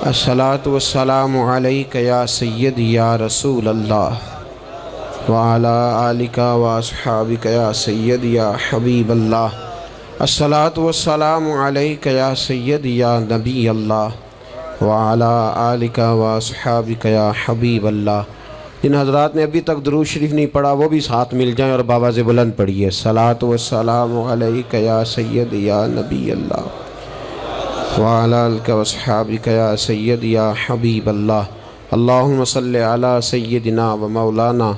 الصلاۃ والسلام علیک یا سیدی یا رسول اللہ وعلی آلک واصحابک یا سیدی یا حبیب اللہ۔ الصلاۃ والسلام علیک یا سیدی یا نبی اللہ وعلی آلک واصحابک یا حبیب اللہ۔ جن حضرات نے ابھی تک درود شریف نہیں پڑھا وہ بھی ساتھ مل جائیں اور بابا سے بلند پڑھیے۔ الصلاۃ والسلام علیک یا سیدی یا نبی اللہ وعلی آلک واصحابک یا سیدی یا حبیب اللہ۔ اللہم صلی علی سیدنا و مولانا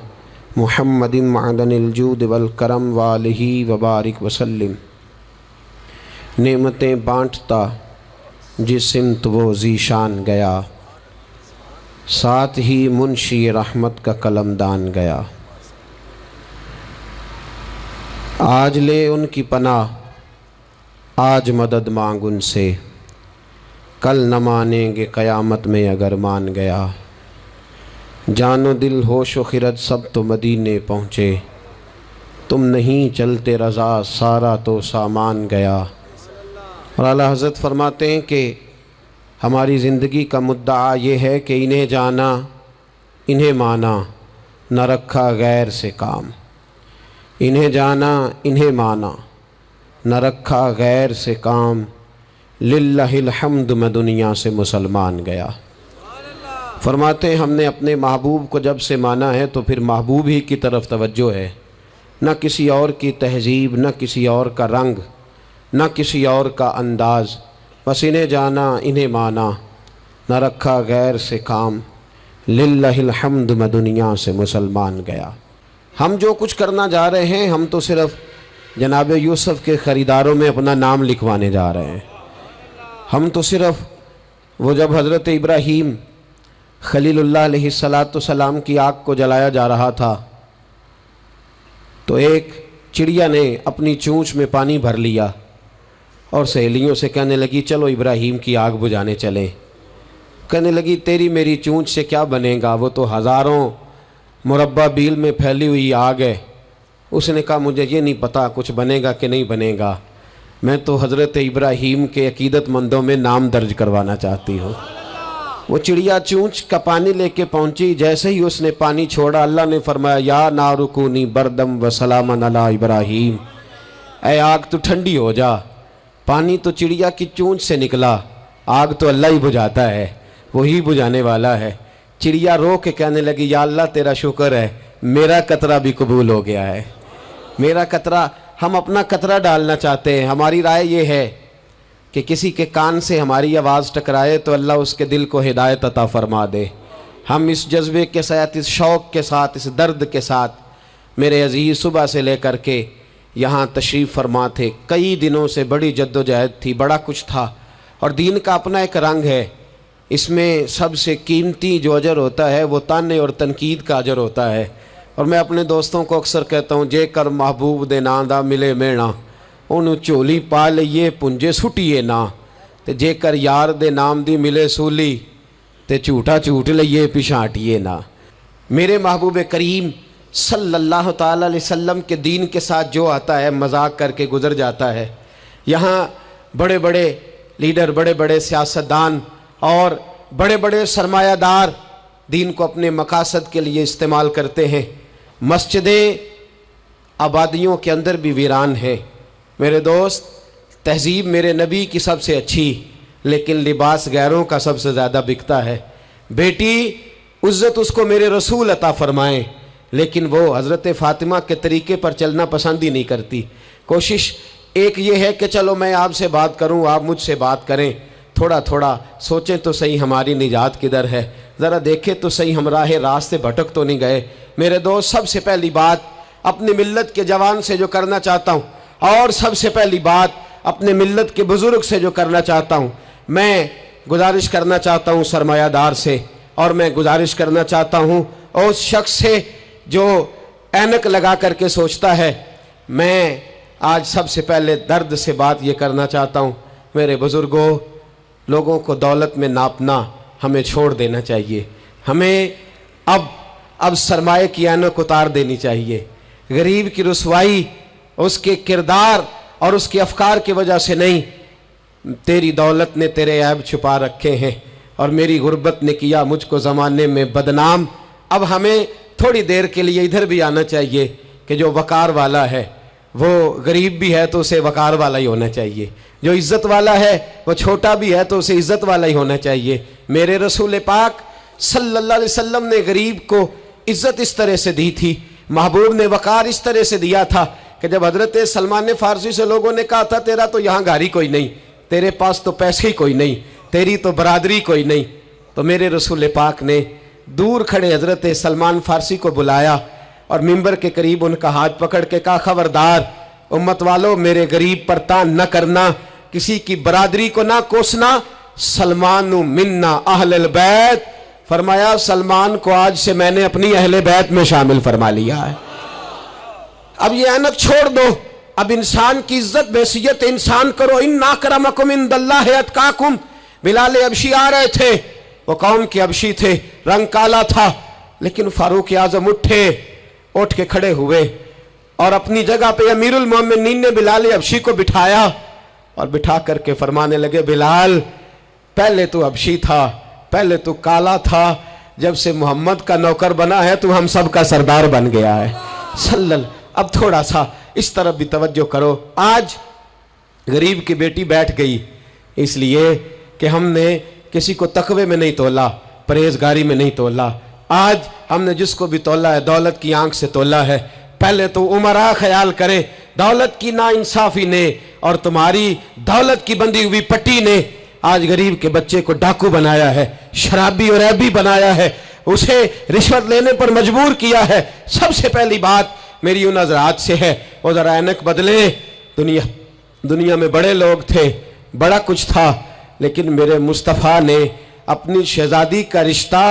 محمد معدن الجود والکرم وآلہ وبارک وسلم۔ نعمتیں بانٹتا جس سمت وہ ذیشان گیا، ساتھ ہی منشی رحمت کا قلمدان گیا۔ آج لے ان کی پناہ، آج مدد مانگ ان سے، کل نہ مانیں گے قیامت میں اگر مان گیا۔ جان و دل ہوش و خرد سب تو مدینے پہنچے، تم نہیں چلتے رضا سارا تو سامان گیا۔ اور اعلیٰ حضرت فرماتے ہیں کہ ہماری زندگی کا مدعا یہ ہے کہ انہیں جانا انہیں مانا، نہ رکھا غیر سے کام۔ انہیں جانا انہیں مانا، نہ رکھا غیر سے کام، للہ الحمد میں دنیا سے مسلمان گیا۔ فرماتے ہیں ہم نے اپنے محبوب کو جب سے مانا ہے تو پھر محبوب ہی کی طرف توجہ ہے، نہ کسی اور کی تہذیب، نہ کسی اور کا رنگ، نہ کسی اور کا انداز۔ بس انہیں جانا انہیں مانا، نہ رکھا غیر سے کام، للہ الحمد میں دنیا سے مسلمان گیا۔ ہم جو کچھ کرنا جا رہے ہیں ہم تو صرف جناب یوسف کے خریداروں میں اپنا نام لکھوانے جا رہے ہیں۔ ہم تو صرف وہ جب حضرت ابراہیم خلیل اللہ علیہ السلام کی آگ کو جلایا جا رہا تھا تو ایک چڑیا نے اپنی چونچ میں پانی بھر لیا اور سہیلیوں سے کہنے لگی چلو ابراہیم کی آگ بجھانے چلیں۔ کہنے لگی تیری میری چونچ سے کیا بنے گا، وہ تو ہزاروں مربع بیل میں پھیلی ہوئی آگ ہے۔ اس نے کہا مجھے یہ نہیں پتا کچھ بنے گا کہ نہیں بنے گا، میں تو حضرت ابراہیم کے عقیدت مندوں میں نام درج کروانا چاہتی ہوں۔ وہ چڑیا چونچ کا پانی لے کے پہنچی، جیسے ہی اس نے پانی چھوڑا اللہ نے فرمایا یا نار کونی بردم و سلاما علی ابراہیم، اے آگ تو ٹھنڈی ہو جا۔ پانی تو چڑیا کی چونچ سے نکلا، آگ تو اللہ ہی بجھاتا ہے، وہی بجھانے والا ہے۔ چڑیا رو کے کہنے لگی یا اللہ تیرا شکر ہے میرا قطرہ بھی قبول ہو گیا ہے۔ میرا قطرہ، ہم اپنا قطرہ ڈالنا چاہتے ہیں۔ ہماری رائے یہ ہے کہ کسی کے کان سے ہماری آواز ٹکرائے تو اللہ اس کے دل کو ہدایت عطا فرما دے۔ ہم اس جذبے کے ساتھ، اس شوق کے ساتھ، اس درد کے ساتھ میرے عزیز صبح سے لے کر کے یہاں تشریف فرما تھے۔ کئی دنوں سے بڑی جد و جہد تھی، بڑا کچھ تھا، اور دین کا اپنا ایک رنگ ہے۔ اس میں سب سے قیمتی جو اجر ہوتا ہے وہ تانے اور تنقید کا اجر ہوتا ہے۔ اور میں اپنے دوستوں کو اکثر کہتا ہوں جے کر محبوب دے ناں دا ملے مینا، انہوں چولی پا لئیے پنجے سٹیے نا، تے جے کر یار دے نام دی ملے سولی تے جھوٹا جھوٹ لئیے پچھانٹیے نا۔ میرے محبوب کریم صلی اللہ تعالیٰ علیہ وسلم کے دین کے ساتھ جو آتا ہے مذاق کر کے گزر جاتا ہے۔ یہاں بڑے بڑے لیڈر، بڑے بڑے سیاستدان اور بڑے بڑے سرمایہ دار دین کو اپنے مقاصد کے لیے استعمال کرتے ہیں۔ مسجدیں آبادیوں کے اندر بھی ویران ہیں۔ میرے دوست، تہذیب میرے نبی کی سب سے اچھی، لیکن لباس غیروں کا سب سے زیادہ بکتا ہے۔ بیٹی عزت اس کو میرے رسول عطا فرمائیں، لیکن وہ حضرت فاطمہ کے طریقے پر چلنا پسند ہی نہیں کرتی۔ کوشش ایک یہ ہے کہ چلو میں آپ سے بات کروں، آپ مجھ سے بات کریں، تھوڑا تھوڑا سوچیں تو صحیح ہماری نجات کدھر ہے، ذرا دیکھیں تو صحیح ہم راہ راست سے بھٹک تو نہیں گئے۔ میرے دوست، سب سے پہلی بات اپنی ملت کے جوان سے جو کرنا چاہتا ہوں، اور سب سے پہلی بات اپنے ملت کے بزرگ سے جو کرنا چاہتا ہوں، میں گزارش کرنا چاہتا ہوں سرمایہ دار سے، اور میں گزارش کرنا چاہتا ہوں اس شخص سے جو اینک لگا کر کے سوچتا ہے۔ میں آج سب سے پہلے درد سے بات یہ کرنا چاہتا ہوں، میرے بزرگوں، لوگوں کو دولت میں ناپنا ہمیں چھوڑ دینا چاہیے۔ ہمیں اب سرمایہ کی اینک اتار دینی چاہیے۔ غریب کی رسوائی اس کے کردار اور اس کے افکار کی وجہ سے نہیں، تیری دولت نے تیرے عیب چھپا رکھے ہیں، اور میری غربت نے کیا مجھ کو زمانے میں بدنام۔ اب ہمیں تھوڑی دیر کے لیے ادھر بھی آنا چاہیے کہ جو وقار والا ہے وہ غریب بھی ہے تو اسے وقار والا ہی ہونا چاہیے، جو عزت والا ہے وہ چھوٹا بھی ہے تو اسے عزت والا ہی ہونا چاہیے۔ میرے رسول پاک صلی اللہ علیہ وسلم نے غریب کو عزت اس طرح سے دی تھی، محبوب نے وقار اس طرح سے دیا تھا کہ جب حضرت سلمان فارسی سے لوگوں نے کہا تھا تیرا تو یہاں گھر ہی کوئی نہیں، تیرے پاس تو پیسے ہی کوئی نہیں، تیری تو برادری کوئی نہیں، تو میرے رسول پاک نے دور کھڑے حضرت سلمان فارسی کو بلایا اور منبر کے قریب ان کا ہاتھ پکڑ کے کہا خبردار امت والو، میرے غریب پر تان نہ کرنا، کسی کی برادری کو نہ کوسنا، سلمان منا اہل البیت، فرمایا سلمان کو آج سے میں نے اپنی اہل بیت میں شامل فرما لیا ہے۔ اب یہ اینک چھوڑ دو، اب انسان کی عزت بحیثیت انسان کرو۔ ان اکرمکم عند اللہ اتقاکم۔ بلال حبشی آ رہے تھے، وہ قوم کے حبشی تھے، رنگ کالا تھا، لیکن فاروق اعظم اٹھ کے کھڑے ہوئے اور اپنی جگہ پہ امیر المومنین نے بلال حبشی کو بٹھایا اور بٹھا کر کے فرمانے لگے بلال پہلے تو حبشی تھا، پہلے تو کالا تھا، جب سے محمد کا نوکر بنا ہے تو ہم سب کا سردار بن گیا ہے صلی اللہ۔ اب تھوڑا سا اس طرف بھی توجہ کرو۔ آج غریب کی بیٹی بیٹھ گئی اس لیے کہ ہم نے کسی کو تقوی میں نہیں تولا، پرہیزگاری میں نہیں تولا۔ آج ہم نے جس کو بھی تولا ہے دولت کی آنکھ سے تولا ہے۔ پہلے تو عمرہ خیال کرے دولت کی ناانصافی نے اور تمہاری دولت کی بندھی ہوئی پٹی نے آج غریب کے بچے کو ڈاکو بنایا ہے، شرابی اور عیبی بنایا ہے، اسے رشوت لینے پر مجبور کیا ہے۔ سب سے پہلی بات میری ان حضرات سے ہے وہ ذرا اینک بدلے۔ دنیا میں بڑے لوگ تھے، بڑا کچھ تھا، لیکن میرے مصطفیٰ نے اپنی شہزادی کا رشتہ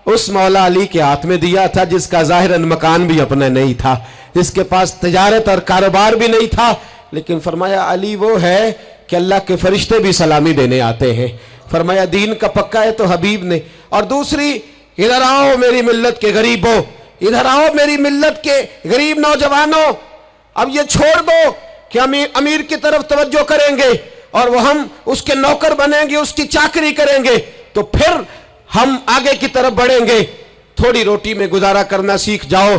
اس مولا علی کے ہاتھ میں دیا تھا جس کا ظاہراً مکان بھی اپنا نہیں تھا، جس کے پاس تجارت اور کاروبار بھی نہیں تھا، لیکن فرمایا علی وہ ہے کہ اللہ کے فرشتے بھی سلامی دینے آتے ہیں۔ فرمایا دین کا پکا ہے تو حبیب نے۔ اور دوسری، ادھر آؤ میری ملت کے غریبوں، ادھر آؤ میری ملت کے غریب نوجوانوں، اب یہ چھوڑ دو کہ ہم امیر کی طرف توجہ کریں گے اور وہ ہم اس کے نوکر بنیں گے، اس کی چاکری کریں گے تو پھر ہم آگے کی طرف بڑھیں گے۔ تھوڑی روٹی میں گزارا کرنا سیکھ جاؤ،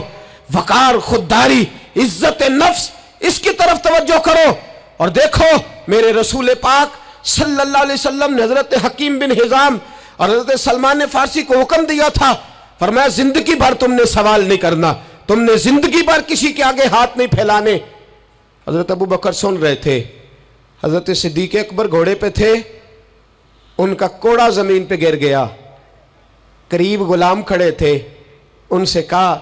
وقار، خودداری، عزت نفس، اس کی طرف توجہ کرو۔ اور دیکھو میرے رسول پاک صلی اللہ علیہ وسلم نے حضرت حکیم بن حزام اور حضرت سلمان فارسی کو حکم دیا تھا، فرمایا زندگی بھر تم نے سوال نہیں کرنا، تم نے زندگی بھر کسی کے آگے ہاتھ نہیں پھیلانے۔ حضرت ابو بکر سن رہے تھے، حضرت صدیق اکبر گھوڑے پہ تھے، ان کا کوڑا زمین پہ گر گیا، قریب غلام کھڑے تھے، ان سے کہا،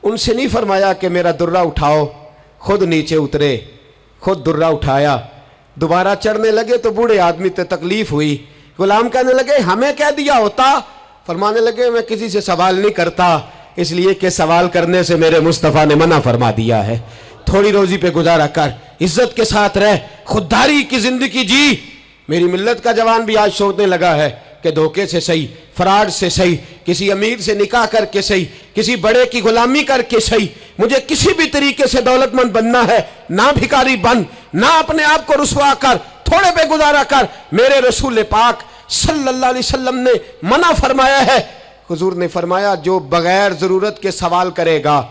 ان سے نہیں فرمایا کہ میرا درہ اٹھاؤ، خود نیچے اترے، خود درہ اٹھایا، دوبارہ چڑھنے لگے تو بوڑھے آدمی تے تکلیف ہوئی، غلام کہنے لگے ہمیں کہہ دیا ہوتا، فرمانے لگے میں کسی سے سوال نہیں کرتا، اس لیے کہ سوال کرنے سے میرے مصطفیٰ نے منع فرما دیا ہے۔ تھوڑی روزی پہ گزارا کر، عزت کے ساتھ رہ، خودداری کی زندگی جی۔ میری ملت کا جوان بھی آج سوچنے لگا ہے کہ دھوکے سے صحیح، فراڈ سے صحیح، کسی امیر سے نکاح کر کے صحیح، کسی بڑے کی غلامی کر کے صحیح، مجھے کسی بھی طریقے سے دولت مند بننا ہے، نہ بھکاری بن، نہ اپنے آپ کو رسوا کر، تھوڑے پہ گزارا کر۔ میرے رسول پاک صلی اللہ علیہ وسلم نے منع فرمایا ہے۔ حضور نے فرمایا جو بغیر ضرورت کے سوال کرے گا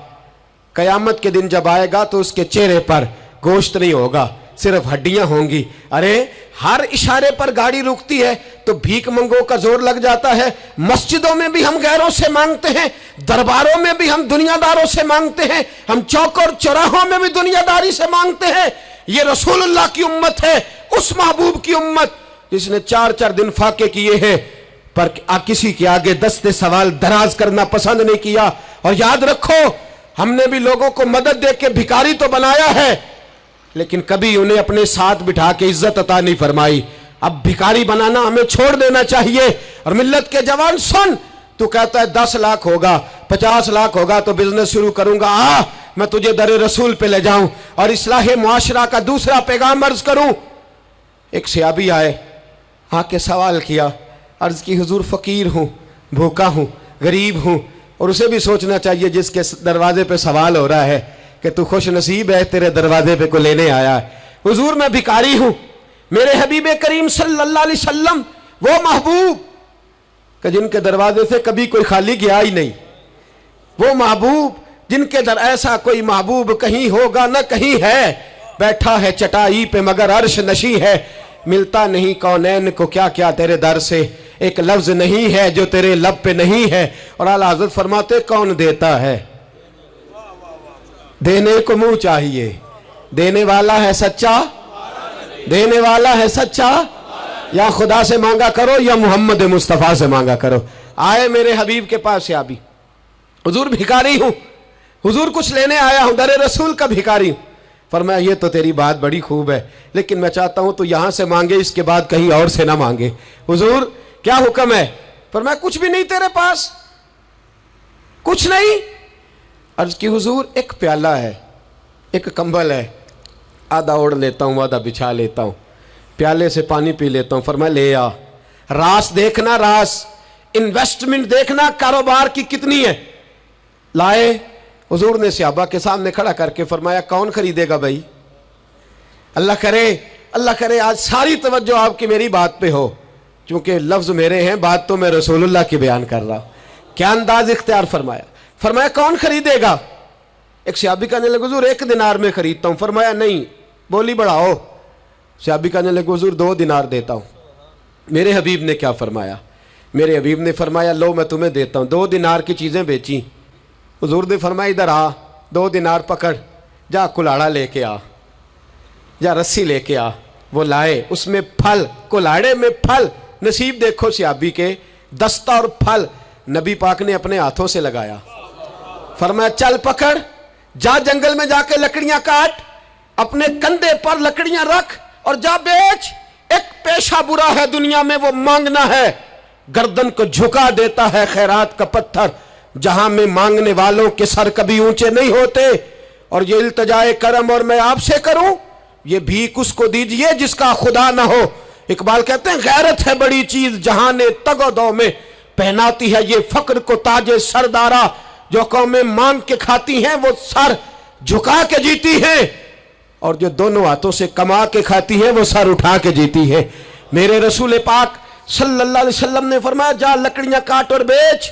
قیامت کے دن جب آئے گا تو اس کے چہرے پر گوشت نہیں ہوگا، صرف ہڈیاں ہوں گی۔ ارے ہر اشارے پر گاڑی رکتی ہے تو بھیک منگوں کا زور لگ جاتا ہے، مسجدوں میں بھی ہم غیروں سے مانگتے ہیں، درباروں میں بھی ہم دنیا داروں سے مانگتے ہیں، ہم چوک اور چوراہوں میں بھی دنیا داری سے مانگتے ہیں۔ یہ رسول اللہ کی امت ہے، اس محبوب کی امت جس نے 4 دن فاقے کیے ہیں پر کسی کے آگے دست سوال دراز کرنا پسند نہیں کیا۔ اور یاد رکھو ہم نے بھی لوگوں کو مدد دے کے بھکاری تو بنایا ہے، لیکن کبھی انہیں اپنے ساتھ بٹھا کے عزت عطا نہیں فرمائی۔ اب بھکاری بنانا ہمیں چھوڑ دینا چاہیے۔ اور ملت کے جوان سن، تو کہتا ہے 10 لاکھ ہوگا، 50 لاکھ ہوگا تو بزنس شروع کروں گا، میں تجھے در رسول پہ لے جاؤں اور اصلاح معاشرہ کا دوسرا پیغام عرض کروں۔ ایک صحابی آئے، آ کے سوال کیا، عرض کی حضور فقیر ہوں، بھوکا ہوں، غریب ہوں، اور اسے بھی سوچنا چاہیے جس کے دروازے پہ سوال ہو رہا ہے کہ تو خوش نصیب ہے، تیرے دروازے پہ کو لینے آیا ہے۔ حضور میں بھکاری ہوں، میرے حبیب کریم صلی اللہ علیہ وسلم وہ محبوب کہ جن کے دروازے سے کبھی کوئی خالی گیا ہی نہیں، وہ محبوب جن کے در ایسا کوئی محبوب کہیں ہوگا نہ کہیں ہے، بیٹھا ہے چٹائی پہ مگر عرش نشی ہے، ملتا نہیں کونین کو کیا کیا تیرے در سے، ایک لفظ نہیں ہے جو تیرے لب پہ نہیں ہے۔ اور اعلیٰ حضرت فرماتے کون دیتا ہے، دینے کو منہ چاہیے، دینے والا ہے سچا، دینے والا ہے سچا، یا خدا سے مانگا کرو یا محمد مصطفیٰ سے مانگا کرو۔ آئے میرے حبیب کے پاس سے آبی، حضور بھکاری ہوں، حضور کچھ لینے آیا ہوں، در رسول کا بھکاری ہوں۔ فرمایا یہ تو تیری بات بڑی خوب ہے، لیکن میں چاہتا ہوں تو یہاں سے مانگے، اس کے بعد کہیں اور سے نہ مانگے۔ حضور کیا حکم ہے؟ فرمایا کچھ بھی نہیں تیرے پاس، کچھ نہیں۔ عرض کی حضور ایک پیالہ ہے، ایک کمبل ہے، آدھا اوڑھ لیتا ہوں آدھا بچھا لیتا ہوں، پیالے سے پانی پی لیتا ہوں۔ فرمایا لے آ، راس دیکھنا، راس انویسٹمنٹ دیکھنا کاروبار کی کتنی ہے۔ لائے، حضور نے صحابہ کے سامنے کھڑا کر کے فرمایا کون خریدے گا بھائی؟ اللہ کرے آج ساری توجہ آپ کی میری بات پہ ہو، چونکہ لفظ میرے ہیں، بات تو میں رسول اللہ کی بیان کر رہا ہوں۔ کیا انداز اختیار فرمایا کون خریدے گا؟ ایک صحابی کہنے لگے حضور 1 دینار میں خریدتا ہوں۔ فرمایا نہیں، بولی بڑھاؤ۔ صحابی کہنے لگے حضور 2 دینار دیتا ہوں۔ میرے حبیب نے کیا فرمایا؟ میرے حبیب نے فرمایا لو میں تمہیں دیتا ہوں۔ 2 دینار کی چیزیں بیچی، حضور نے فرمایا ادھر آ، 2 دینار پکڑ، جا کلاڑا لے کے آ، جا رسی لے کے آ۔ وہ لائے، اس میں پھل، کلاڑے میں پھل، نصیب دیکھو صحابی کے، دستہ اور پھل نبی پاک نے اپنے ہاتھوں سے لگایا۔ فرمایا چل پکڑ، جا جنگل میں جا کے لکڑیاں کاٹ، اپنے کندھے پر لکڑیاں رکھ اور جا بیچ۔ ایک پیشہ برا ہے دنیا میں، وہ مانگنا ہے، گردن کو جھکا دیتا ہے خیرات کا پتھر، جہاں میں مانگنے والوں کے سر کبھی اونچے نہیں ہوتے۔ اور یہ التجائے کرم اور میں آپ سے کروں، یہ بھیک اس کو دیجئے جس کا خدا نہ ہو۔ اقبال کہتے ہیں غیرت ہے بڑی چیز جہاں نے تگ و دو میں، پہناتی ہے یہ فقر کو تاج سردارا، جو قومیں مانگ کے کھاتی ہیں وہ سر جھکا کے جیتی ہیں، اور جو دونوں ہاتھوں سے کما کے کھاتی ہیں وہ سر اٹھا کے جیتی ہے۔ میرے رسول پاک صلی اللہ علیہ وسلم نے فرمایا جا لکڑیاں کاٹ اور بیچ۔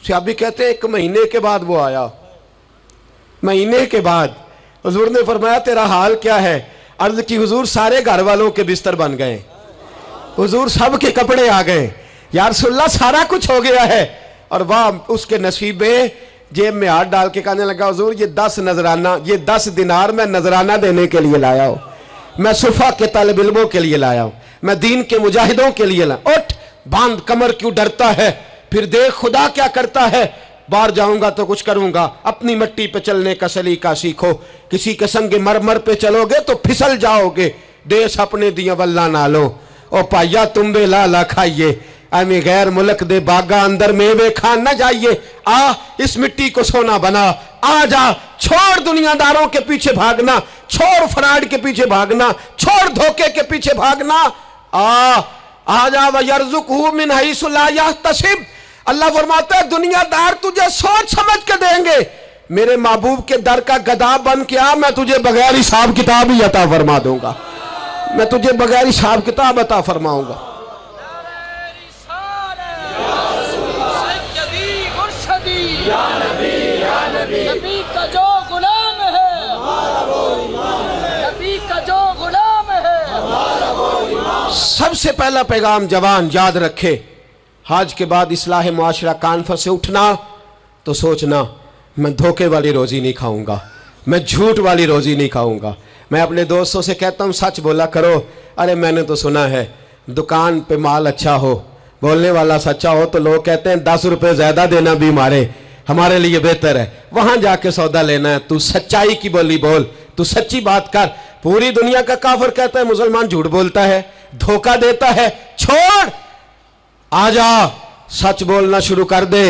صحابی کہتے ہیں 1 مہینے کے بعد وہ آیا، مہینے کے بعد حضور نے فرمایا تیرا حال کیا ہے؟ عرض کی حضور سارے گھر والوں کے بستر بن گئے، حضور سب کے کپڑے آ گئے، یا رسول اللہ سارا کچھ ہو گیا ہے۔ اور واہ اس کے نصیب میں، جیب میں ہاتھ ڈال کے کہنے لگا حضور یہ 10 نذرانہ، یہ 10 دینار میں نذرانہ دینے کے لیے لایا ہوں، میں صفا کے طالب علموں کے لیے لایا ہوں، میں دین کے مجاہدوں کے لیے لایا ہوں۔ اٹھ باندھ کمر کیوں ڈرتا ہے، پھر دیکھ خدا کیا کرتا ہے۔ باہر جاؤں گا تو کچھ کروں گا، اپنی مٹی پہ چلنے کا سلیقہ سیکھو، کسی کے سنگ مرمر پہ چلو گے تو پھسل جاؤ گے، دیس اپنے دیا واللہ نالو، او پایا تم بے لالا کھائیے، امی غیر ملک دے باغا اندر میوے کھان نہ جائیے، آ اس مٹی کو سونا بنا، آ جا، چھوڑ دنیا داروں کے پیچھے بھاگنا، چھوڑ فراڈ کے پیچھے بھاگنا، چھوڑ دھوکے کے پیچھے بھاگنا، آ جا وَيَرْزُقْهُ مِنْ حَيْثُ لَا يَحْتَسِبُ۔ اللہ فرماتا ہے دنیا دار تجھے سوچ سمجھ کے دیں گے، میرے محبوب کے در کا گدا بن کے آ، میں تجھے بغیر حساب کتاب ہی عطا فرما دوں گا، میں تجھے بغیر حساب کتاب عطا فرماؤں گا۔ نبی کا جو غلام ہے، نبی کا جو غلام ہے۔ سب سے پہلا پیغام جوان یاد رکھے، حج کے بعد اصلاح معاشرہ کانفرنس سے اٹھنا تو سوچنا میں دھوکے والی روزی نہیں کھاؤں گا، میں جھوٹ والی روزی نہیں کھاؤں گا۔ میں اپنے دوستوں سے کہتا ہوں سچ بولا کرو، ارے میں نے تو سنا ہے دکان پہ مال اچھا ہو، بولنے والا سچا ہو تو لوگ کہتے ہیں 10 روپے زیادہ دینا بھی ہمارے لیے بہتر ہے، وہاں جا کے سودا لینا ہے۔ تو سچائی کی بولی بول، تو سچی بات کر۔ پوری دنیا کا کافر کہتا ہے مسلمان جھوٹ بولتا ہے، دھوکہ دیتا ہے، چھوڑ، آ جا، سچ بولنا شروع کر دے،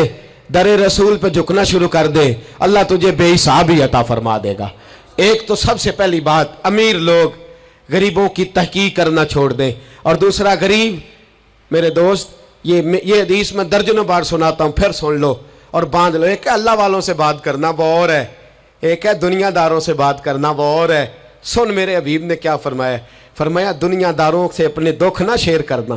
در رسول پہ جھکنا شروع کر دے، اللہ تجھے بے حساب ہی عطا فرما دے گا۔ ایک تو سب سے پہلی بات، امیر لوگ غریبوں کی تحقیق کرنا چھوڑ دیں، اور دوسرا غریب میرے دوست، یہ حدیث میں درجنوں بار سناتا ہوں، پھر سن لو اور باندھ لو۔ ایک ہے اللہ والوں سے بات کرنا، وہ اور ہے، ایک ہے دنیا داروں سے بات کرنا، وہ اور ہے۔ سن میرے حبیب نے کیا فرمایا، فرمایا دنیا داروں سے اپنے دکھ نہ شیئر کرنا،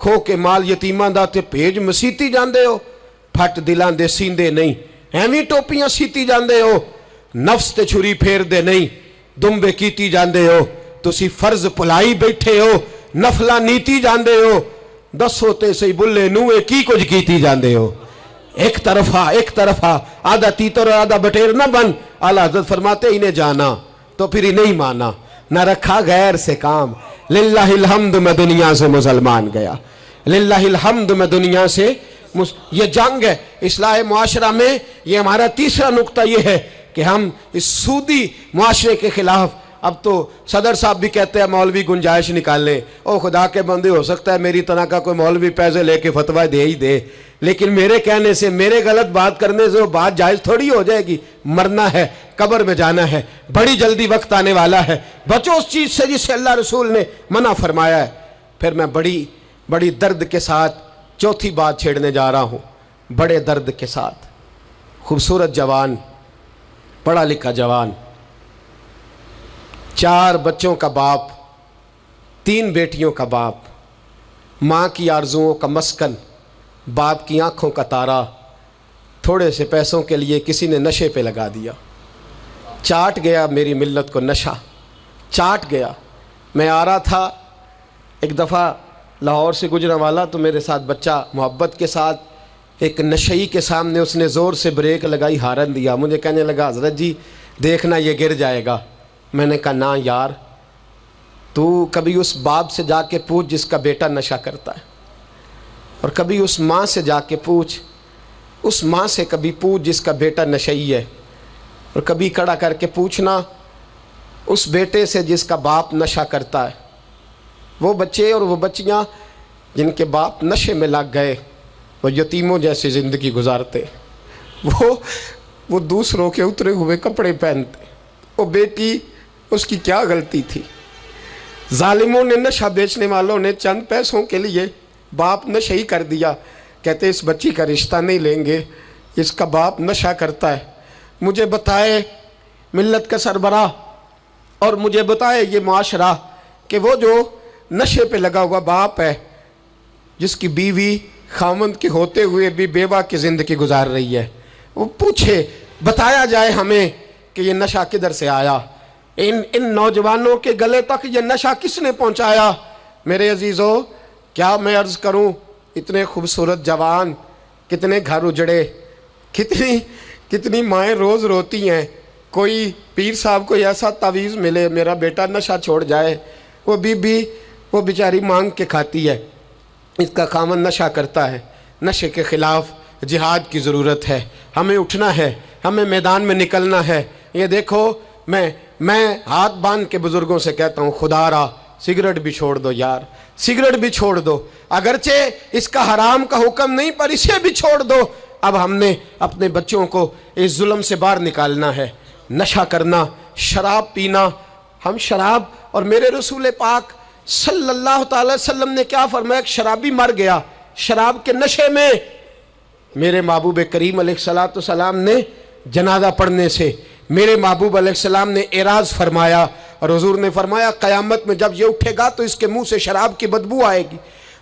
ਖੋ ਕੇ ਮਾਲ ਯਤੀਮਾਂ ਦਾ ਤੇ ਭੇਜ ਮਸੀਤੀ ਜਾਂਦੇ ਹੋ, ਫੱਟ ਦਿਲਾਂ ਦੇ ਸੀਂਦੇ ਨਹੀਂ, ਐਵੇਂ ਟੋਪੀਆਂ ਸੀਤੀ ਜਾਂਦੇ ਹੋ, ਨਫਸ ਤੇ ਛੁਰੀ ਫੇਰਦੇ ਨਹੀਂ, ਦੁੰਬੇ ਕੀਤੀ ਜਾਂਦੇ ਹੋ, ਤੁਸੀਂ ਫਰਜ਼ ਭੁਲਾਈ ਬੈਠੇ ਹੋ, ਨਫਲਾ ਨੀਤੀ ਜਾਂਦੇ ਹੋ, ਦੱਸੋ ਤੇ ਸਹੀ ਬੁੱਲੇ ਨੂਏ ਕੀ ਕੁਝ ਕੀਤੀ ਜਾਂਦੇ ਹੋ। ایک طرفہ آدھا تیتر اور آدھا بٹیر نہ بن۔ اعلیٰ حضرت فرماتے انہیں جانا تو پھر انہیں ہی مانا، نہ رکھا غیر سے کام، للہ الحمد میں دنیا سے مسلمان گیا، للہ الحمد میں دنیا سے یہ جنگ ہے اصلاح معاشرہ میں۔ یہ ہمارا تیسرا نقطہ یہ ہے کہ ہم اس سودی معاشرے کے خلاف، اب تو صدر صاحب بھی کہتے ہیں مولوی گنجائش نکال لیں، او خدا کے بندے ہو سکتا ہے میری طرح کا کوئی مولوی پیسے لے کے فتویٰ دے ہی دے، لیکن میرے کہنے سے، میرے غلط بات کرنے سے وہ بات جائز تھوڑی ہو جائے گی۔ مرنا ہے، قبر میں جانا ہے، بڑی جلدی وقت آنے والا ہے، بچو اس چیز سے جس سے اللہ رسول نے منع فرمایا ہے۔ پھر میں بڑی درد کے ساتھ چوتھی بات چھیڑنے جا رہا ہوں، بڑے درد کے ساتھ۔ خوبصورت جوان، پڑھا لکھا جوان، 4 بچوں کا باپ، 3 بیٹیوں کا باپ، ماں کی آرزوؤں کا مسکن، باپ کی آنکھوں کا تارا، تھوڑے سے پیسوں کے لیے کسی نے نشے پہ لگا دیا، چاٹ گیا میری ملت کو نشہ، چاٹ گیا۔ میں آ رہا تھا ایک دفعہ لاہور سے گزرا والا، تو میرے ساتھ بچہ محبت کے ساتھ ایک نشئی کے سامنے اس نے زور سے بریک لگائی، ہارن دیا، مجھے کہنے لگا حضرت جی دیکھنا یہ گر جائے گا۔ میں نے کہا نا یار، تو کبھی اس باپ سے جا کے پوچھ جس کا بیٹا نشہ کرتا ہے، اور کبھی اس ماں سے جا کے پوچھ، اس ماں سے کبھی پوچھ جس کا بیٹا نشئی ہے، اور کبھی کھڑا کر کے پوچھنا اس بیٹے سے جس کا باپ نشہ کرتا ہے۔ وہ بچے اور وہ بچیاں جن کے باپ نشے میں لگ گئے، وہ یتیموں جیسی زندگی گزارتے، وہ دوسروں کے اترے ہوئے کپڑے پہنتے۔ وہ بیٹی، اس کی کیا غلطی تھی؟ ظالموں نے، نشہ بیچنے والوں نے چند پیسوں کے لیے باپ نشہ ہی کر دیا، کہتے اس بچی کا رشتہ نہیں لیں گے، اس کا باپ نشہ کرتا ہے۔ مجھے بتائے ملت کا سربراہ اور مجھے بتائے یہ معاشرہ کہ وہ جو نشے پہ لگا ہوا باپ ہے، جس کی بیوی خاوند کے ہوتے ہوئے بھی بیوہ کی زندگی گزار رہی ہے، وہ پوچھے، بتایا جائے ہمیں کہ یہ نشہ کدھر سے آیا، ان نوجوانوں کے گلے تک یہ نشہ کس نے پہنچایا؟ میرے عزیزو، کیا میں عرض کروں، اتنے خوبصورت جوان، کتنے گھر اجڑے، کتنی مائیں روز روتی ہیں، کوئی پیر صاحب کو ایسا تعویذ ملے میرا بیٹا نشہ چھوڑ جائے، وہ بی بی وہ بیچاری مانگ کے کھاتی ہے، اس کا خامن نشہ کرتا ہے۔ نشے کے خلاف جہاد کی ضرورت ہے، ہمیں اٹھنا ہے، ہمیں میدان میں نکلنا ہے۔ یہ دیکھو، میں ہاتھ باندھ کے بزرگوں سے کہتا ہوں، خدا را سگریٹ بھی چھوڑ دو یار، سگریٹ بھی چھوڑ دو، اگرچہ اس کا حرام کا حکم نہیں پر اسے بھی چھوڑ دو۔ اب ہم نے اپنے بچوں کو اس ظلم سے باہر نکالنا ہے۔ نشہ کرنا، شراب پینا، ہم شراب، اور میرے رسول پاک صلی اللہ تعالی وسلم نے کیا فرمایا؟ ایک شرابی مر گیا شراب کے نشے میں، میرے محبوب کریم علیہ السلام نے جنازہ پڑھنے سے میرے محبوب علیہ السلام نے اعراض فرمایا، اور حضور نے فرمایا قیامت میں جب یہ اٹھے گا تو اس کے منہ سے شراب کی بدبو آئے گی۔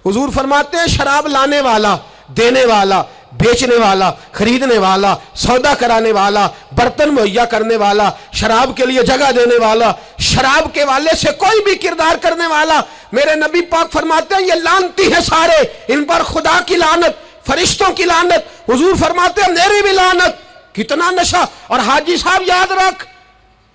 حضور فرماتے ہیں شراب لانے والا، دینے والا، بیچنے والا، خریدنے والا، سودا کرانے والا، برتن مہیا کرنے والا، شراب کے لیے جگہ دینے والا، شراب کے والے سے کوئی بھی کردار کرنے والا، میرے نبی پاک فرماتے ہیں یہ لعنتی ہے سارے، ان پر خدا کی لعنت، فرشتوں کی لعنت، حضور فرماتے ہیں میری بھی لعنت۔ کتنا نشہ! اور حاجی صاحب یاد رکھ،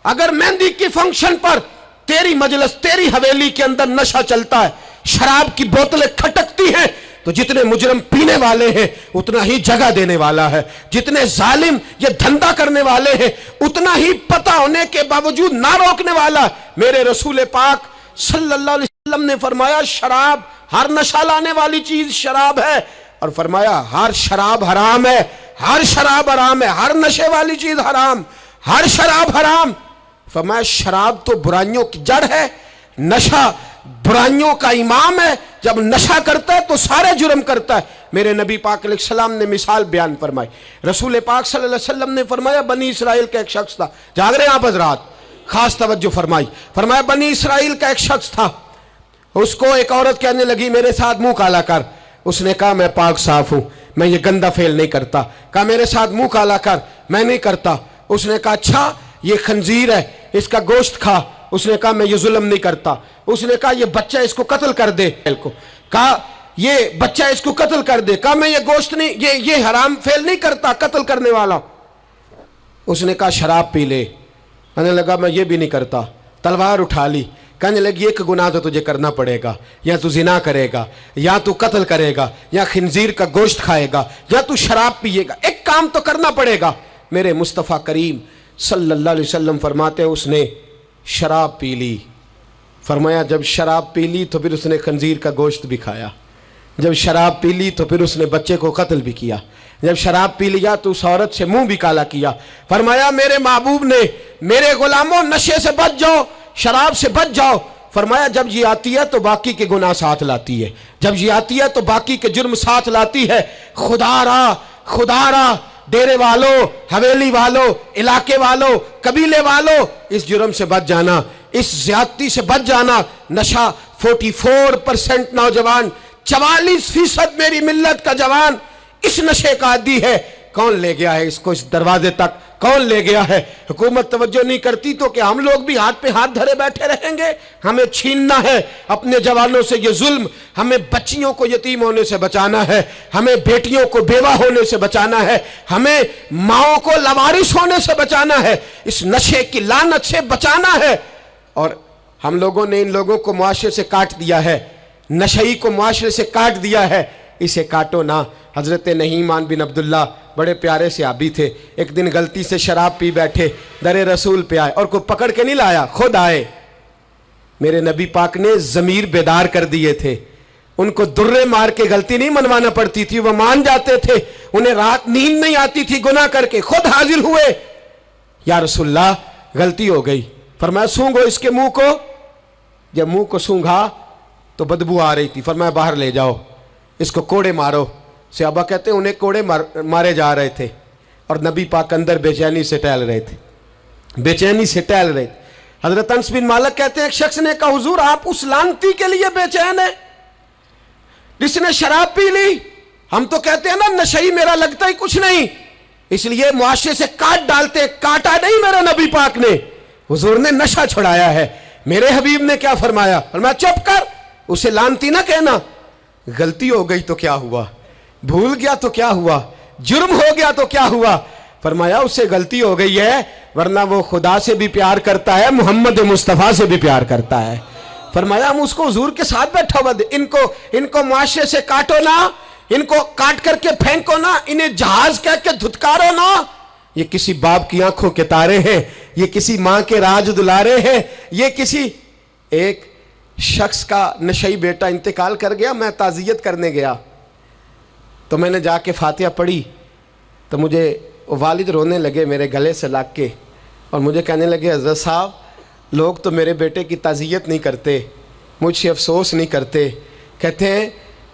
اگر مہندی کی فنکشن پر تیری مجلس، تیری حویلی کے اندر نشہ چلتا ہے، شراب کی بوتلیں کھٹکتی ہیں، تو جتنے مجرم پینے والے ہیں اتنا ہی جگہ دینے والا ہے، جتنے ظالم یہ دھندا کرنے والے ہیں اتنا ہی پتہ ہونے کے باوجود نہ روکنے والا ہے۔ میرے رسول پاک صلی اللہ علیہ وسلم نے فرمایا شراب، ہر نشہ لانے والی چیز شراب ہے، اور فرمایا ہر شراب حرام ہے، ہر شراب حرام ہے، ہر نشے والی چیز حرام، ہر شراب حرام۔ فرمایا شراب تو برائیوں کی جڑ ہے، نشہ برائیوں کا امام ہے، جب نشہ کرتا ہے تو سارے جرم کرتا ہے۔ میرے نبی پاک علیہ السلام نے مثال بیان فرمائی، رسول پاک صلی اللہ علیہ وسلم نے فرمایا بنی اسرائیل کا ایک شخص تھا، جاگ رہے ہیں آپ حضرات، خاص توجہ فرمائی، فرمایا بنی اسرائیل کا ایک شخص تھا، اس کو ایک عورت کہنے لگی میرے ساتھ منہ کالا کر. اس نے کہا میں پاک صاف ہوں, میں یہ گندا فعل نہیں کرتا. کہا میرے ساتھ منہ کالا کر, میں نہیں کرتا. اس نے کہا اچھا یہ خنزیر ہے, اس کا گوشت کھا. اس نے کہا میں یہ ظلم نہیں کرتا. اس نے کہا یہ بچہ اس کو قتل کر دے. کہا یہ بچہ اس کو قتل کر دے. کہا میں یہ گوشت نہیں, یہ حرام فعل نہیں کرتا, قتل کرنے والا. اس نے کہا شراب پی لے. کہنے لگا میں یہ بھی نہیں کرتا. تلوار اٹھا لی. کہنے لگی ایک گناہ تو تجھے کرنا پڑے گا, یا تو زنا کرے گا, یا تو قتل کرے گا, یا خنزیر کا گوشت کھائے گا, یا تو شراب پیے گا. ایک کام تو کرنا پڑے گا. میرے مصطفیٰ کریم صلی اللہ علیہ وسلم فرماتے ہیں اس نے شراب پی لی. فرمایا جب شراب پی لی تو پھر اس نے خنزیر کا گوشت بھی کھایا. جب شراب پی لی تو پھر اس نے بچے کو قتل بھی کیا. جب شراب پی لیا تو اس عورت سے منہ بھی کالا کیا. فرمایا میرے محبوب نے میرے غلاموں نشے سے بچ جاؤ, شراب سے بچ جاؤ. فرمایا جب یہ آتی ہے تو باقی کے گناہ ساتھ لاتی ہے, جب یہ آتی ہے تو باقی کے جرم ساتھ لاتی ہے. خدا را ڈیرے والوں, حویلی والوں, علاقے والوں, قبیلے والوں, اس جرم سے بچ جانا, اس زیادتی سے بچ جانا. نشہ 44% نوجوان, 44% میری ملت کا جوان اس نشے کا عادی ہے. کون لے گیا ہے اس کو اس دروازے تک, کون لے گیا ہے؟ حکومت توجہ نہیں کرتی تو کہ ہم لوگ بھی ہاتھ پہ ہاتھ دھرے بیٹھے رہیں گے؟ ہمیں چھیننا ہے اپنے جوانوں سے یہ ظلم. ہمیں بچیوں کو یتیم ہونے سے بچانا ہے, ہمیں بیٹیوں کو بیوہ ہونے سے بچانا ہے, ہمیں ماؤں کو لاوارث ہونے سے بچانا ہے, اس نشے کی لعنت سے بچانا ہے. اور ہم لوگوں نے ان لوگوں کو معاشرے سے کاٹ دیا ہے, نشئی کو معاشرے سے کاٹ دیا ہے. اسے کاٹو نہ. حضرت نعمان بن عبداللہ بڑے پیارے صحابی تھے. ایک دن غلطی سے شراب پی بیٹھے, در رسول پہ آئے, اور کوئی پکڑ کے نہیں لایا, خود آئے. میرے نبی پاک نے ضمیر بیدار کر دیے تھے. ان کو درے مار کے غلطی نہیں منوانا پڑتی تھی, وہ مان جاتے تھے. انہیں رات نیند نہیں آتی تھی گناہ کر کے, خود حاضر ہوئے. یا رسول اللہ غلطی ہو گئی. فرمایا سونگو اس کے منہ کو. جب منہ کو سونگھا تو بدبو آ رہی تھی. فرمایا باہر لے جاؤ, اس کو کوڑے مارو. صحابہ کہتے ہیں انہیں کوڑے مارے جا رہے تھے, اور نبی پاک اندر بے چینی سے ٹہل رہے تھے, بے چینی سے ٹہل رہے تھے. حضرت انس بن مالک کہتے ہیں ایک شخص نے کہا حضور آپ اس لعنتی کے لیے بے چین ہیں جس نے شراب پی لی؟ ہم تو کہتے ہیں نا نشئی میرا لگتا ہی کچھ نہیں, اس لیے معاشرے سے کاٹ ڈالتے. کاٹا نہیں میرے نبی پاک نے, حضور نے نشہ چھڑایا ہے. میرے حبیب نے کیا فرمایا؟ فرمایا چپ کر, اسے لعنتی نہ کہنا. غلطی ہو گئی تو کیا ہوا, بھول گیا تو کیا ہوا, جرم ہو گیا تو کیا ہوا؟ فرمایا اس سے غلطی ہو گئی ہے, ورنہ وہ خدا سے بھی پیار کرتا ہے, محمد مصطفیٰ سے بھی پیار کرتا ہے. فرمایا ہم اس کو حضور کے ساتھ بیٹھا ہوا دے. ان کو معاشرے سے کاٹو نہ, ان کو کاٹ کر کے پھینکو نہ, انہیں جہاز کہہ کے دھتکارو نہ. یہ کسی باپ کی آنکھوں کے تارے ہیں, یہ کسی ماں کے راج دلارے ہیں. یہ کسی ایک شخص کا نشئی بیٹا انتقال کر گیا, میں تعزیت کرنے گیا تو میں نے جا کے فاتحہ پڑھی تو مجھے والد رونے لگے میرے گلے سے لگ کے, اور مجھے کہنے لگے حضرت صاحب لوگ تو میرے بیٹے کی تعزیت نہیں کرتے, مجھ سے افسوس نہیں کرتے. کہتے ہیں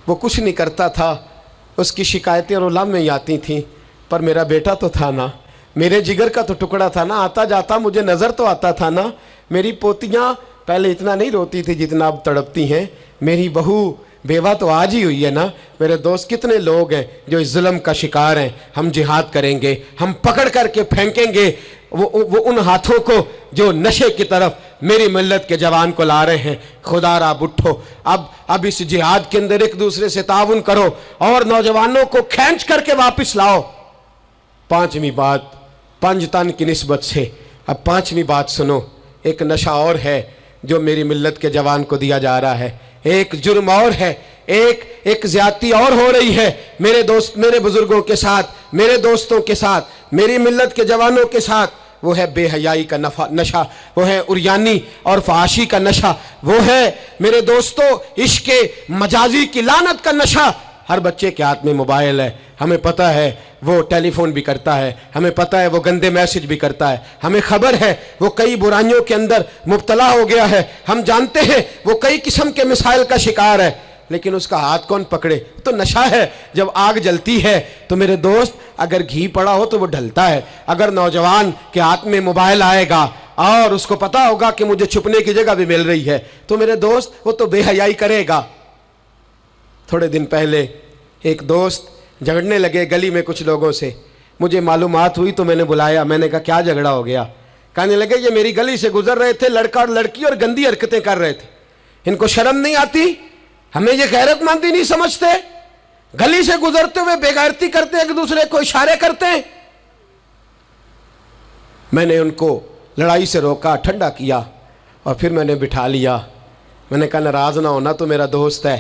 وہ کچھ نہیں کرتا تھا, اس کی شکایتیں اور علم میں ہی آتی تھیں, پر میرا بیٹا تو تھا نا, میرے جگر کا تو ٹکڑا تھا نا, آتا جاتا مجھے نظر تو آتا تھا نا. میری پوتیاں پہلے اتنا نہیں روتی تھی جتنا اب تڑپتی ہیں, میری بہو بیوہ تو آج ہی ہوئی ہے نا. میرے دوست کتنے لوگ ہیں جو اس ظلم کا شکار ہیں. ہم جہاد کریں گے, ہم پکڑ کر کے پھینکیں گے وہ ان ہاتھوں کو جو نشے کی طرف میری ملت کے جوان کو لا رہے ہیں. خدا را اٹھو, اب اس جہاد کے اندر ایک دوسرے سے تعاون کرو اور نوجوانوں کو کھینچ کر کے واپس لاؤ. پانچویں بات پنج تن کی نسبت سے, اب پانچویں بات سنو. ایک نشہ اور ہے جو میری ملت کے جوان کو دیا جا رہا ہے, ایک جرم اور ہے, ایک زیادتی اور ہو رہی ہے میرے دوست, میرے بزرگوں کے ساتھ, میرے دوستوں کے ساتھ, میری ملت کے جوانوں کے ساتھ. وہ ہے بے حیائی کا نشہ, وہ ہے عریانی اور فحاشی کا نشہ, وہ ہے میرے دوستو عشق مجازی کی لعنت کا نشہ. ہر بچے کے ہاتھ میں موبائل ہے, ہمیں پتہ ہے وہ ٹیلی فون بھی کرتا ہے, ہمیں پتہ ہے وہ گندے میسج بھی کرتا ہے, ہمیں خبر ہے وہ کئی برائیوں کے اندر مبتلا ہو گیا ہے, ہم جانتے ہیں وہ کئی قسم کے مسائل کا شکار ہے, لیکن اس کا ہاتھ کون پکڑے؟ تو نشہ ہے. جب آگ جلتی ہے تو میرے دوست اگر گھی پڑا ہو تو وہ ڈھلتا ہے. اگر نوجوان کے ہاتھ میں موبائل آئے گا اور اس کو پتا ہوگا کہ مجھے چھپنے کی جگہ بھی مل رہی ہے، تو میرے دوست وہ تو بے حیائی کرے گا۔ تھوڑے دن پہلے ایک دوست جھگڑنے لگے گلی میں کچھ لوگوں سے، مجھے معلومات ہوئی تو میں نے بلایا، میں نے کہا کیا جھگڑا ہو گیا؟ کہنے لگے یہ میری گلی سے گزر رہے تھے لڑکا اور لڑکی اور گندی حرکتیں کر رہے تھے، ان کو شرم نہیں آتی؟ ہمیں یہ غیرت مندی نہیں سمجھتے؟ گلی سے گزرتے ہوئے بے غیرتی کرتے ایک دوسرے کو اشارے کرتے ہیں۔ میں نے ان کو لڑائی سے روکا، ٹھنڈا کیا، اور پھر میں نے بٹھا لیا۔ میں نے کہا ناراض نہ ہونا، تو میرا دوست ہے،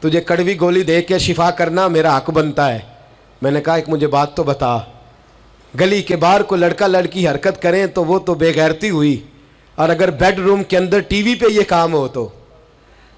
تجھے کڑوی گولی دے کے شفا کرنا میرا حق بنتا ہے۔ میں نے کہا ایک مجھے بات تو بتا، گلی کے باہر کو لڑکا لڑکی حرکت کریں تو وہ تو بے غیرتی ہوئی، اور اگر بیڈ روم کے اندر ٹی وی پہ یہ کام ہو تو،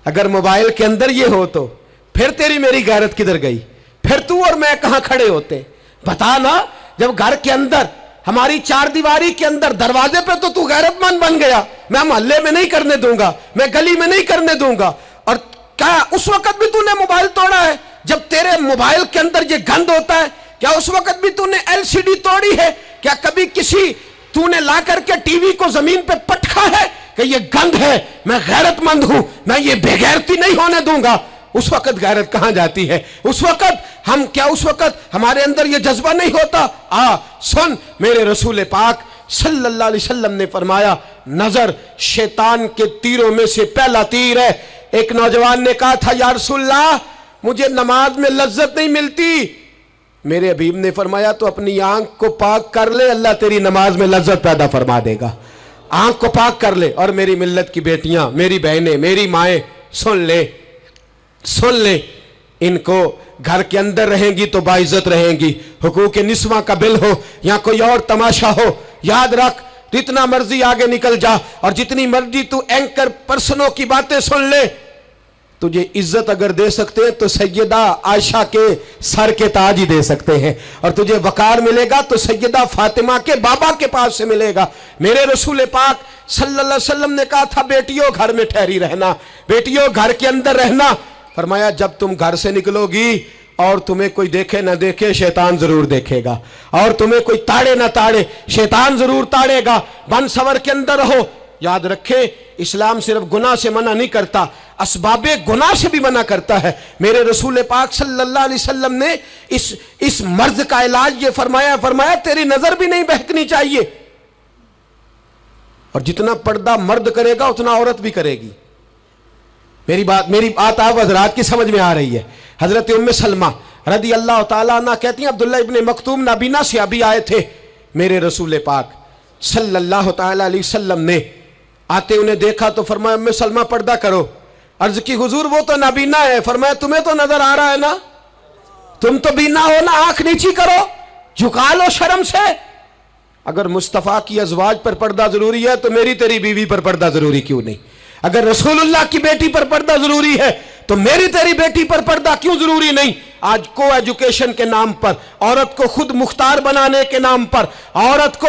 اگر موبائل کے اندر یہ ہو تو پھر تیری میری غیرت کدھر گئی؟ پھر تو اور میں کہاں کھڑے ہوتے؟ بتا نا، جب گھر کے اندر ہماری چار دیواری کے اندر دروازے پہ تو غیرت مند بن گیا، میں محلے میں نہیں کرنے دوں گا، میں گلی میں نہیں کرنے دوں گا۔ اور کیا اس وقت بھی تو نے موبائل توڑا ہے جب تیرے موبائل کے اندر یہ گند ہوتا ہے؟ کیا اس وقت بھی تو نے ایل سی ڈی توڑی ہے؟ کیا کبھی کسی تو نے لا کر کے ٹی وی کو زمین پہ پٹکا ہے کہ یہ گند ہے، میں غیرت مند ہوں، میں یہ بے غیرتی نہیں ہونے دوں گا؟ اس وقت غیرت کہاں جاتی ہے؟ اس وقت اس وقت ہمارے اندر یہ جذبہ نہیں ہوتا؟ سن، میرے رسول پاک صلی اللہ علیہ وسلم نے فرمایا نظر شیطان کے تیروں میں سے پہلا تیر ہے۔ ایک نوجوان نے کہا تھا یا رسول اللہ مجھے نماز میں لذت نہیں ملتی، میرے حبیب نے فرمایا تو اپنی آنکھ کو پاک کر لے، اللہ تیری نماز میں لذت پیدا فرما دے گا۔ آنکھ کو پاک کر لے۔ اور میری ملت کی بیٹیاں، میری بہنیں، میری مائیں، سن لے، ان کو گھر کے اندر رہیں گی تو باعزت رہیں گی۔ حقوق نسواں کا بل ہو یا کوئی اور تماشا ہو، یاد رکھ جتنا مرضی آگے نکل جا اور جتنی مرضی تو اینکر پرسنوں کی باتیں سن لے، تجھے عزت اگر دے سکتے ہیں تو سیدہ عائشہ کے سر کے تاج ہی دے سکتے ہیں، اور تجھے وقار ملے گا تو سیدہ فاطمہ کے بابا کے پاس سے ملے گا۔ میرے رسول پاک صلی اللہ علیہ وسلم نے کہا تھا بیٹیوں گھر میں ٹھہری رہنا، بیٹیوں گھر کے اندر رہنا۔ فرمایا جب تم گھر سے نکلو گی اور تمہیں کوئی دیکھے نہ دیکھے شیطان ضرور دیکھے گا، اور تمہیں کوئی تاڑے نہ تاڑے شیطان ضرور تاڑے گا۔ بن سور کے اندر رہو۔ یاد رکھے اسلام صرف گناہ سے منع نہیں کرتا، اسباب گناہ سے بھی منع کرتا ہے۔ میرے رسول پاک صلی اللہ علیہ وسلم نے اس مرض کا علاج یہ فرمایا تیری نظر بھی نہیں بہکنی چاہیے، اور جتنا پردہ مرد کرے گا اتنا عورت بھی کرے گی۔ میری بات آپ حضرات کی سمجھ میں آ رہی ہے؟ حضرت ام سلمہ رضی اللہ تعالیٰ عنہ کہتی ہیں عبداللہ ابن مکتوم نابینا سے ابھی آئے تھے، میرے رسول پاک صلی اللہ تعالیٰ علیہ وسلم نے آتے انہیں دیکھا تو فرمایا ام سلمہ پردہ کرو۔ عرض کی حضور وہ تو نابینا ہے۔ فرمایا تمہیں تو نظر آ رہا ہے نا، تم تو بینا ہو نا، آنکھ نیچی کرو، جھکا لو شرم سے۔ اگر مصطفیٰ کی ازواج پر پردہ ضروری ہے تو میری تیری بیوی پر پردہ ضروری کیوں نہیں؟ اگر رسول اللہ کی بیٹی پر پردہ ضروری ہے تو میری تیری بیٹی پر پردہ کیوں ضروری نہیں؟ آج کو ایجوکیشن کے نام پر، عورت کو خود مختار بنانے کے نام پر عورت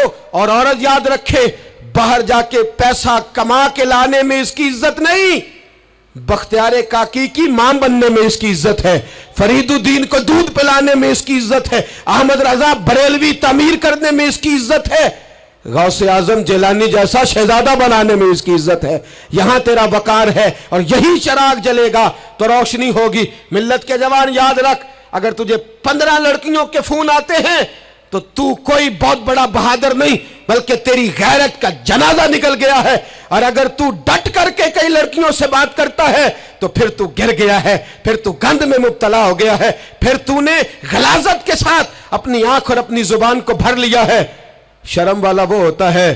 یاد رکھے باہر جا کے پیسہ کما کے لانے میں اس کی عزت نہیں، بختیار کاکی کی ماں بننے میں اس کی عزت ہے، فرید الدین کو دودھ پلانے میں اس کی عزت ہے، احمد رضا بریلوی تعمیر کرنے میں اس کی عزت ہے، غوث اعظم جیلانی جیسا شہزادہ بنانے میں اس کی عزت ہے۔ یہاں تیرا وقار ہے اور یہی چراغ جلے گا تو روشنی ہوگی۔ ملت کے جوان یاد رکھ، اگر تجھے 15 لڑکیوں کے فون آتے ہیں تو کوئی بہت بڑا بہادر نہیں بلکہ تیری غیرت کا جنازہ نکل گیا ہے، اور اگر تو ڈٹ کر کے کئی لڑکیوں سے بات کرتا ہے تو پھر تو گر گیا ہے، پھر تو گند میں مبتلا ہو گیا ہے، پھر تو نے غلاظت کے ساتھ اپنی آنکھ اور اپنی زبان کو بھر لیا ہے۔ شرم والا وہ ہوتا ہے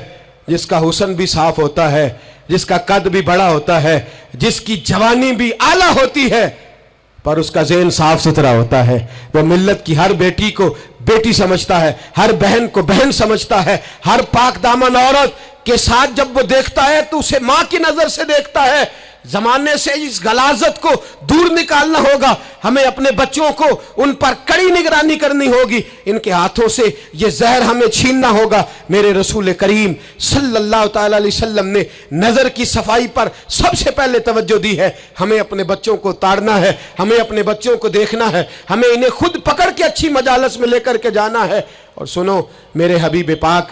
جس کا حسن بھی صاف ہوتا ہے، جس کا قد بھی بڑا ہوتا ہے، جس کی جوانی بھی اعلیٰ ہوتی ہے پر اس کا ذہن صاف ستھرا ہوتا ہے۔ وہ ملت کی ہر بیٹی کو بیٹی سمجھتا ہے، ہر بہن کو بہن سمجھتا ہے، ہر پاک دامن عورت کے ساتھ جب وہ دیکھتا ہے تو اسے ماں کی نظر سے دیکھتا ہے۔ زمانے سے اس غلاظت کو دور نکالنا ہوگا، ہمیں اپنے بچوں کو ان پر کڑی نگرانی کرنی ہوگی، ان کے ہاتھوں سے یہ زہر ہمیں چھیننا ہوگا۔ میرے رسول کریم صلی اللہ تعالیٰ علیہ وسلم نے نظر کی صفائی پر سب سے پہلے توجہ دی ہے۔ ہمیں اپنے بچوں کو تاڑنا ہے، ہمیں اپنے بچوں کو دیکھنا ہے، ہمیں انہیں خود پکڑ کے اچھی مجالس میں لے کر کے جانا ہے۔ اور سنو، میرے حبیب پاک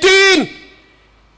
3,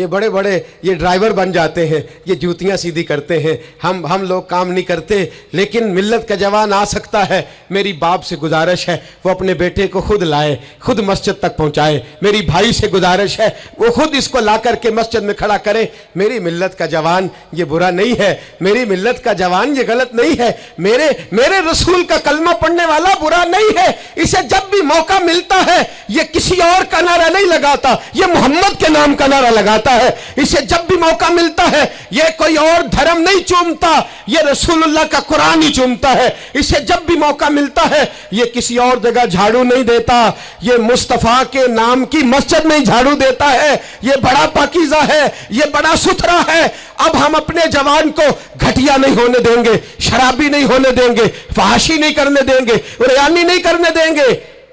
یہ بڑے بڑے یہ ڈرائیور بن جاتے ہیں, یہ جوتیاں سیدھی کرتے ہیں, ہم لوگ کام نہیں کرتے. لیکن ملت کا جوان آ سکتا ہے. میری باپ سے گزارش ہے وہ اپنے بیٹے کو خود لائے, خود مسجد تک پہنچائے. میری بھائی سے گزارش ہے وہ خود اس کو لا کر کے مسجد میں کھڑا کرے. میری ملت کا جوان یہ برا نہیں ہے, میری ملت کا جوان یہ غلط نہیں ہے, میرے رسول کا کلمہ پڑھنے والا برا نہیں ہے. اسے جب بھی موقع ملتا ہے یہ کسی اور کا نعرہ نہیں لگاتا, یہ محمد کے نام کا نعرہ لگاتا ہے. اسے جب بھی موقع ملتا ہے یہ کوئی اور دھرم نہیں چومتا, یہ رسول اللہ کا قرآن ہی چومتا ہے. اسے جب بھی موقع ملتا ہے یہ کسی اور جگہ جھاڑو نہیں دیتا, یہ مصطفیٰ کے نام کی مسجد میں جھاڑو دیتا ہے. یہ بڑا پاکیزہ ہے, یہ بڑا ستھرا ہے. اب ہم اپنے جوان کو گھٹیا نہیں ہونے دیں گے, شرابی نہیں ہونے دیں گے, فحاشی نہیں کرنے دیں گے, ریانی نہیں کرنے دیں گے.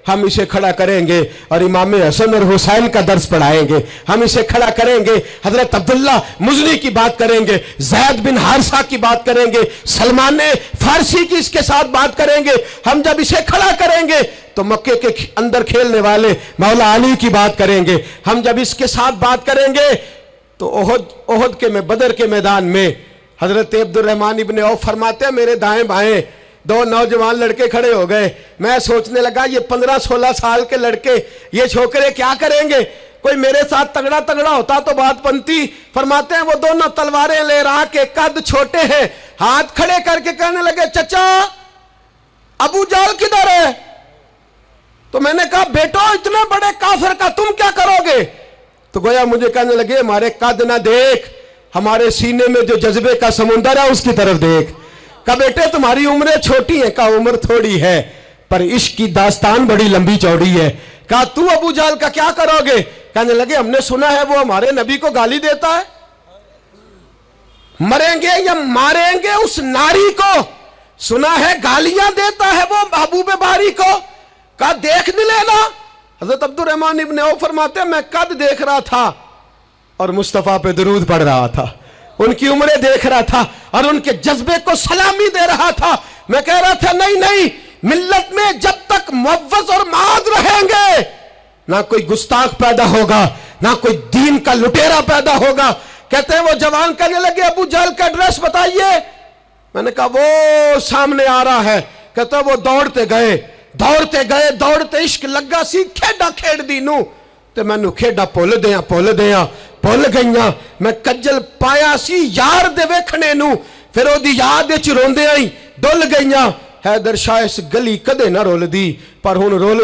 ہم اسے کھڑا کریں گے اور امام حسن اور حسین کا درس پڑھائیں گے. ہم اسے کھڑا کریں گے, حضرت عبداللہ مزنی کی بات کریں گے, زید بن حارثہ کی بات کریں گے, سلمان فارسی کی اس کے ساتھ بات کریں گے. ہم جب اسے کھڑا کریں گے تو مکے کے اندر کھیلنے والے مولا علی کی بات کریں گے. ہم جب اس کے ساتھ بات کریں گے تو احد کے بدر کے میدان میں حضرت عبد الرحمن ابن عوف فرماتے ہیں میرے دائیں بائیں دو نوجوان لڑکے کھڑے ہو گئے. میں سوچنے لگا یہ 15-16 سال کے لڑکے یہ چھوکرے کیا کریں گے, کوئی میرے ساتھ تگڑا ہوتا تو بات بنتی. فرماتے ہیں وہ دونوں تلواریں لے رہا کہ قد چھوٹے ہیں, ہاتھ کھڑے کر کے کہنے لگے چچا ابو جہل کدھر ہے؟ تو میں نے کہا بیٹو اتنے بڑے کافر کا تم کیا کرو گے؟ تو گویا مجھے کہنے لگے ہمارے قد نہ دیکھ, ہمارے سینے میں جو جذبے کا سمندر ہے اس کی طرف دیکھ. کہا بیٹے تمہاری عمریں چھوٹی ہیں, کہا عمر تھوڑی ہے پر عشق کی داستان بڑی لمبی چوڑی ہے. کہا تو ابو جہل کا کیا کرو گے؟ کہنے لگے ہم نے سنا ہے وہ ہمارے نبی کو گالی دیتا ہے, مریں گے یا ماریں گے اس ناری کو, سنا ہے گالیاں دیتا ہے وہ محبوب باری کو. کہا دیکھ نہیں لینا. حضرت عبد الرحمن ابن عوف فرماتے ہیں میں قد دیکھ رہا تھا اور مصطفیٰ پہ درود پڑھ رہا تھا, ان کی عمریں دیکھ رہا تھا اور ان کے جذبے کو سلامی دے رہا تھا. میں کہہ رہا تھا نہیں ملت میں جب تک معوض اور معاذ رہیں گے نہ کوئی گستاخ پیدا ہوگا, نہ کوئی دین کا لٹیرا پیدا ہوگا. کہتے ہیں وہ جوان کہنے لگے ابو جہل کا ایڈریس بتائیے. میں نے کہا وہ سامنے آ رہا ہے. کہتا وہ دوڑتے عشق لگا سی کھیڈا کھیڑ دی نو تے میں نو کھیڈا پول گئیاں میں کجل پایا سی یار دے ویکھنے نو, پھر او دی یاد وچ روندے آئی ڈل گئیاں. حیدر شاہ اس گلی کدے نہ رول دی پر ہن رول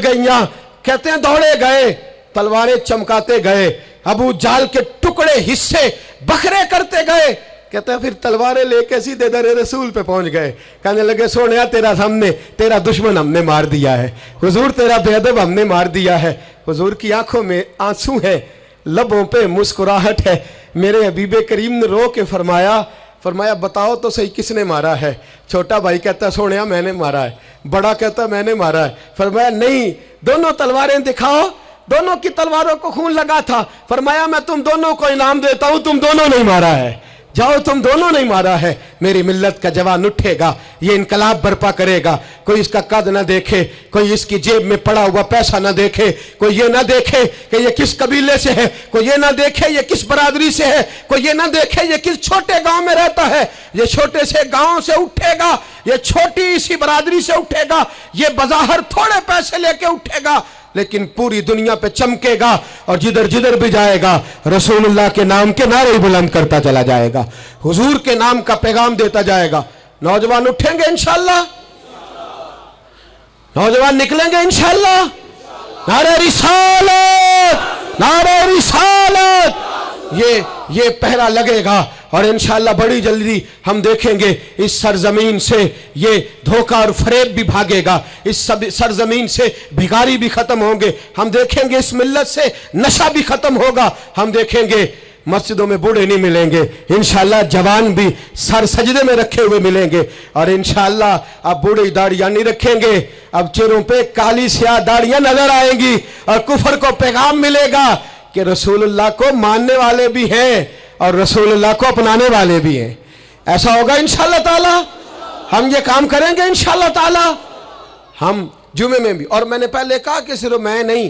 گئیاں. کہتے ہیں دوڑے گئے, تلواریں چمکاتے گئے, ابو جہل کے ٹکڑے حصے بکھرے کرتے گئے. کہتے ہیں پھر تلواریں لے کے سیدھے در رسول پہ پہنچ گئے. کہنے لگے سونیا تیرا سامنے تیرا دشمن ہم نے مار دیا ہے, حضور تیرا بے ادب ہم نے مار دیا ہے. حضور کی آنکھوں میں آنسو ہے, لبوں پہ مسکراہٹ ہے. میرے حبیب کریم نے رو کے فرمایا بتاؤ تو صحیح کس نے مارا ہے؟ چھوٹا بھائی کہتا ہے سونیا میں نے مارا ہے, بڑا کہتا ہے میں نے مارا ہے. فرمایا نہیں دونوں تلواریں دکھاؤ, دونوں کی تلواروں کو خون لگا تھا. فرمایا میں تم دونوں کو انعام دیتا ہوں, تم دونوں نہیں مارا ہے, جاؤ تم دونوں نہیں مارا ہے. میری ملت کا جوان اٹھے گا, یہ انقلاب برپا کرے گا. کوئی اس کا قد نہ دیکھے, کوئی اس کی جیب میں پڑا ہوا پیسہ نہ دیکھے, کوئی یہ نہ دیکھے کہ یہ کس قبیلے سے ہے, کوئی یہ نہ دیکھے یہ کس برادری سے ہے, کوئی یہ نہ دیکھے یہ کس چھوٹے گاؤں میں رہتا ہے. یہ چھوٹے سے گاؤں سے اٹھے گا, یہ چھوٹی سی برادری سے اٹھے گا, یہ بظاہر تھوڑے پیسے لے کے اٹھے گا لیکن پوری دنیا پہ چمکے گا اور جدھر بھی جائے گا رسول اللہ کے نام کے نعرے بلند کرتا چلا جائے گا, حضور کے نام کا پیغام دیتا جائے گا. نوجوان اٹھیں گے انشاءاللہ, نوجوان نکلیں گے انشاءاللہ. نعرہ رسالت یہ پہرا لگے گا اور انشاءاللہ بڑی جلدی ہم دیکھیں گے اس سرزمین سے یہ دھوکہ اور فریب بھی بھاگے گا, اس سرزمین سے بھکاری بھی ختم ہوں گے. ہم دیکھیں گے اس ملت سے نشہ بھی ختم ہوگا. ہم دیکھیں گے مسجدوں میں بوڑھے نہیں ملیں گے انشاءاللہ, جوان بھی سر سجدے میں رکھے ہوئے ملیں گے. اور انشاءاللہ اب بوڑھی داڑیاں نہیں رکھیں گے, اب چہروں پہ کالی سیاہ داڑیاں نظر آئیں گی اور کفر کو پیغام ملے گا کہ رسول اللہ کو ماننے والے بھی ہیں اور رسول اللہ کو اپنانے والے بھی ہیں. ایسا ہوگا انشاءاللہ تعالی. ہم یہ کام کریں گے انشاءاللہ تعالی. ہم جمعے میں بھی, اور میں نے پہلے کہا کہ صرف میں نہیں,